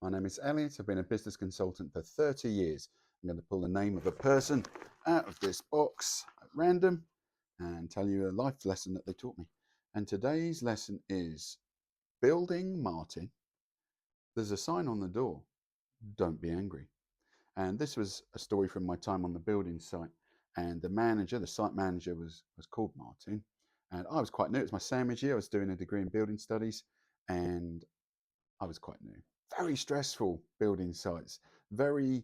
My name is Elliot. I've been a business consultant for 30 years. I'm going to pull the name of a person out of this box at random and tell you a life lesson that they taught me. And today's lesson is Building Martin. There's a sign on the door, don't be angry. And this was a story from my time on the building site. And the site manager was called Martin. And I was quite new. It was my sandwich year. I was doing a degree in building studies and I was quite new. Very stressful building sites, very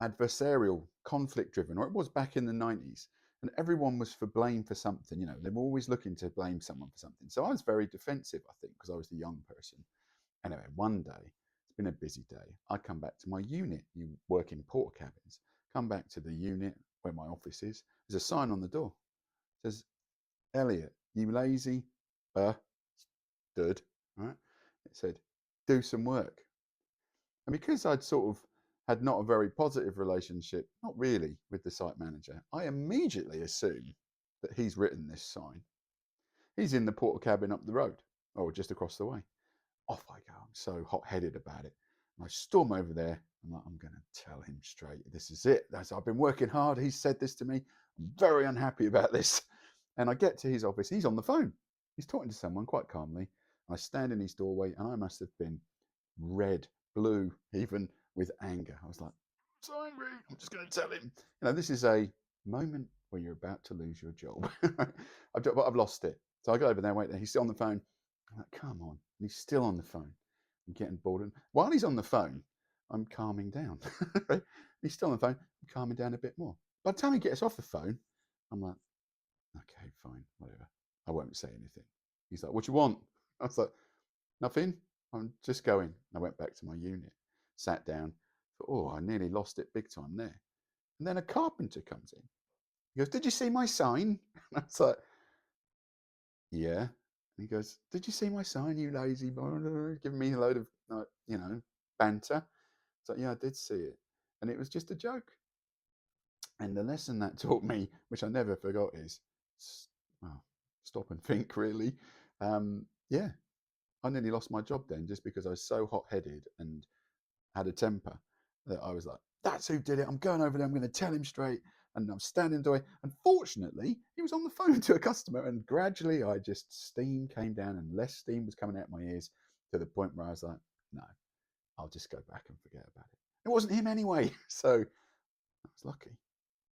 adversarial, conflict driven, or it was back in the 90s. And everyone was for blame for something. They were always looking to blame someone for something. So I was very defensive, I think, because I was the young person. Anyway, one day, it's been a busy day. I come back to my unit. You work in porta cabins. Come back to the unit where my office is. There's a sign on the door. It says, Elliot, you lazy bastard. Right? It said, do some work. And because I'd sort of had not a very positive relationship, not really, with the site manager, I immediately assume that he's written this sign. He's in the porta cabin up the road, or just across the way. Off I go. I'm so hot-headed about it. And I storm over there. I'm like, I'm going to tell him straight. This is it. I've been working hard. He's said this to me. I'm very unhappy about this. And I get to his office. He's on the phone. He's talking to someone quite calmly. I stand in his doorway, and I must have been red, blue, even with anger. I was like, so angry. I'm just going to tell him. This is a moment where you're about to lose your job. I've lost it. So I go over there, wait there. He's still on the phone. I'm like, come on. And he's still on the phone. I'm getting bored. And while he's on the phone, I'm calming down. He's still on the phone. I'm calming down a bit more. By the time he gets off the phone, I'm like, okay, fine, whatever. I won't say anything. He's like, what you want? I was like, nothing. I'm just going. I went back to my unit, sat down. Thought, I nearly lost it big time there. And then a carpenter comes in. He goes, did you see my sign? And I was like, yeah. And he goes, did you see my sign, you lazy boy? Giving me a load of, banter. So yeah, I did see it. And it was just a joke. And the lesson that taught me, which I never forgot, is, well, stop and think, really. Yeah, I nearly lost my job then just because I was so hot-headed and had a temper that I was like, that's who did it. I'm going over there. I'm going to tell him straight. And I'm standing there. And fortunately, he was on the phone to a customer. And gradually, steam came down and less steam was coming out my ears to the point where I was like, no, I'll just go back and forget about it. It wasn't him anyway. So I was lucky.